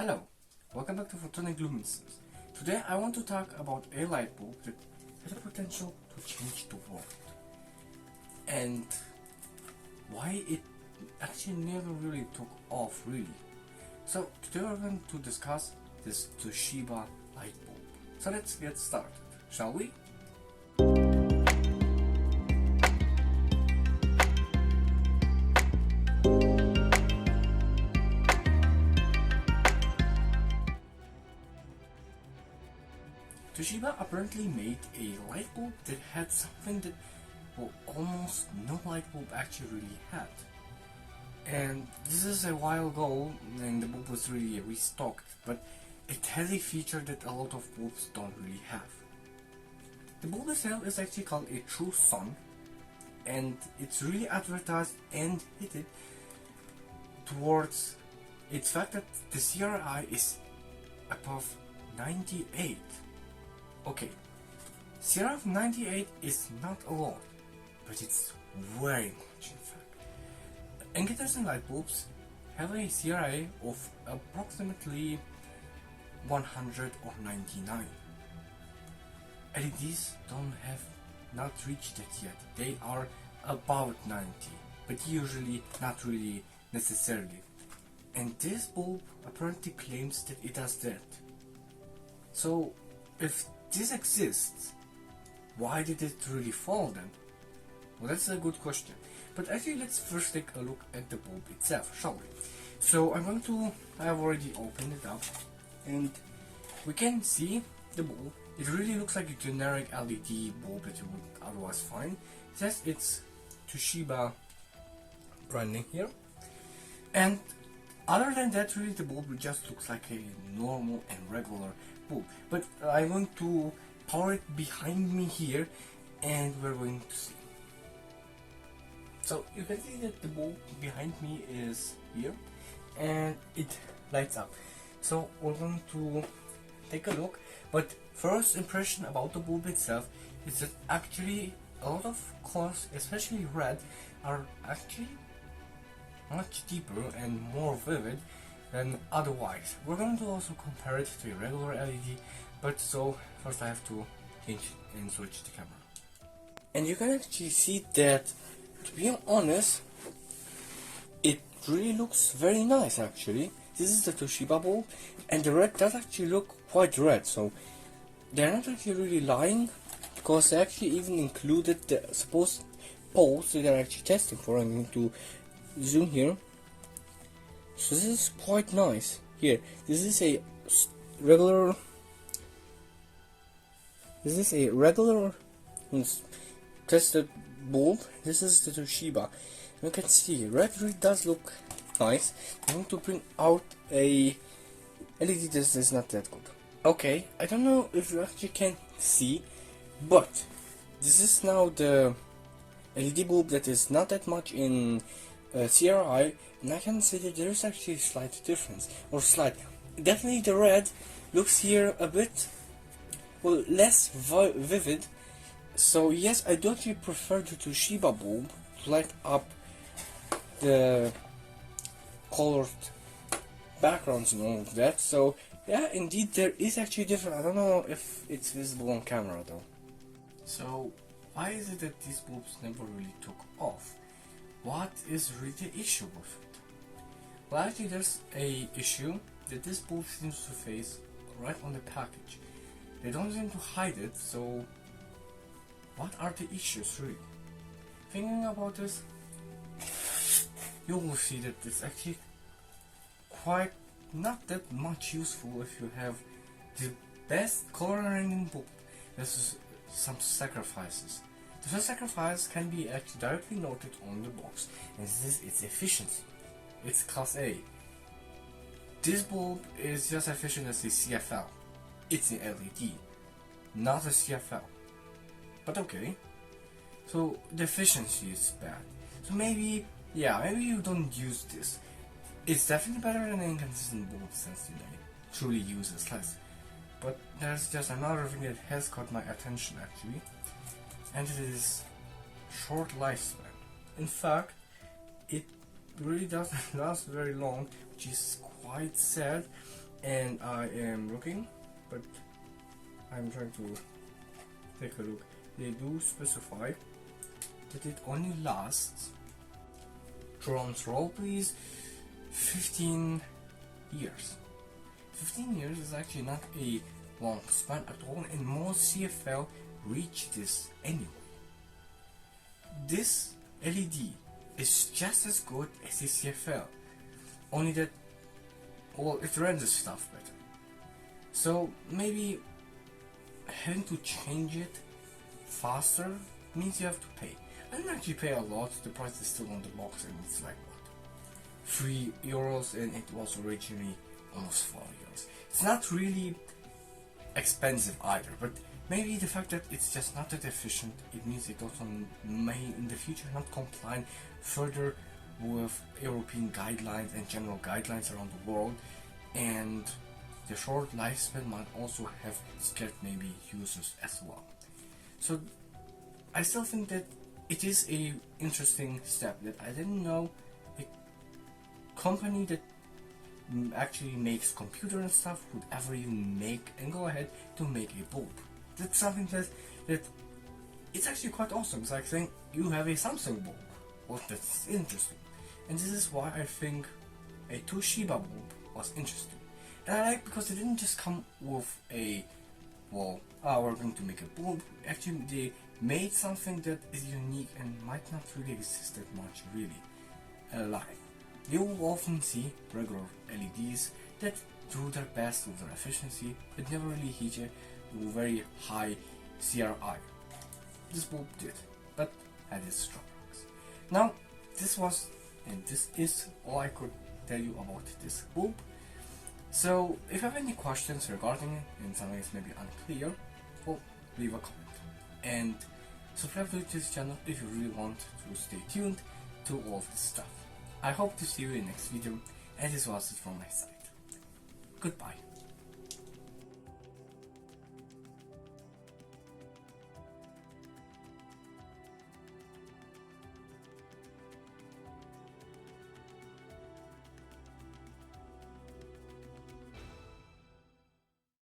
Hello, welcome back to Photonic Luminescence. Today I want to talk about a light bulb that has the potential to change the world and why it actually never really took off really. So today we're going to discuss this TOSHIBA light bulb. So let's get started, shall we? TOSHIBA apparently made a light bulb that had something that almost no light bulb actually really had. And this is a while ago and the bulb was really restocked, but it has a feature that a lot of bulbs don't really have. The bulb itself is actually called a true sun, and it's really advertised and hinted towards its fact that the CRI is above 98. Okay, CRI of 98 is not a lot, but it's very much in fact. Incandescent light bulbs have a CRI of approximately 100 or 99. LEDs not reached that yet. They are about 90, but usually not really necessarily. And this bulb apparently claims that it does that. So if this exists, why did it really fall then? Well, that's a good question. But actually, let's first take a look at the bulb itself, shall we? So I have already opened it up, and we can see the bulb. It really looks like a generic LED bulb that you would otherwise find. It says it's TOSHIBA branding here, and other than that, really the bulb just looks like a normal and regular bulb. But I'm going to power it behind me here, and we're going to see. So you can see that the bulb behind me is here, and it lights up. So we're going to take a look. But first impression about the bulb itself is that actually a lot of colors, especially red, are actually much deeper and more vivid than otherwise. We're going to also compare it to a regular LED, but so first I have to change and switch the camera. And you can actually see that, to be honest, it really looks very nice actually. This is the TOSHIBA bulb, and the red does actually look quite red, so they're not actually really lying, because they actually even included the supposed poles that they're actually testing for. I'm going to zoom here. So this is quite nice. Here, this is a regular tested bulb. This is the TOSHIBA. You can see red really does look nice. I'm going to bring out a LED that is not that good. Okay, I don't know if you actually can see, but this is now the LED bulb that is not that much in CRI, and I can see that there is actually a slight difference, or slight. Definitely the red looks here a bit, well, less vivid. So yes, I do actually prefer the TOSHIBA bulb to light up the colored backgrounds and all of that. So yeah, indeed there is actually different. I don't know if it's visible on camera though. So why is it that these bulbs never really took off? What is really the issue with it? Well, actually there's a issue that this bulb seems to face right on the package. They don't seem to hide it, so what are the issues really? Thinking about this, you will see that it's actually quite not that much useful if you have the best color rendering bulb. There's some sacrifices. The first sacrifice can be actually directly noted on the box, and this is its efficiency. It's class A. This bulb is just as efficient as a CFL. It's an LED, not a CFL. But okay, so the efficiency is bad. So maybe you don't use this. It's definitely better than an incandescent bulb since it truly uses less. But there's just another thing that has caught my attention actually, and it is short lifespan. In fact, it really doesn't last very long, which is quite sad, and I am looking, but I'm trying to take a look. They do specify that it only lasts, drums roll please, 15 years. 15 years is actually not a long span at all, and most CFL reach this anyway. This LED is just as good as the CFL, only that, well, it renders stuff better. So maybe having to change it faster means you have to pay. I didn't actually pay a lot. The price is still on the box, and it's like what, €3, and it was originally almost €4. It's not really expensive either, but maybe the fact that it's just not that efficient, it means it also may in the future not comply further with European guidelines and general guidelines around the world, and the short lifespan might also have scared maybe users as well. So I still think that it is a interesting step that I didn't know a company that actually makes computer and stuff would ever even make and go ahead to make a bulb. That's something that it's actually quite awesome. It's like saying you have a Samsung bulb. Well, that's interesting, and this is why I think a TOSHIBA bulb was interesting. And I like because they didn't just come with a, well, we're going to make a bulb. Actually, they made something that is unique and might not really exist that much really alive. You will often see regular LEDs that do their best with their efficiency, but never really hit you with very high CRI. This bulb did, but had its drawbacks. Now, this was, and this is all I could tell you about this bulb. So, if you have any questions regarding it, and something is maybe unclear, well, leave a comment. And subscribe to this channel if you really want to stay tuned to all of this stuff. I hope to see you in the next video, and this was it from my side. Goodbye.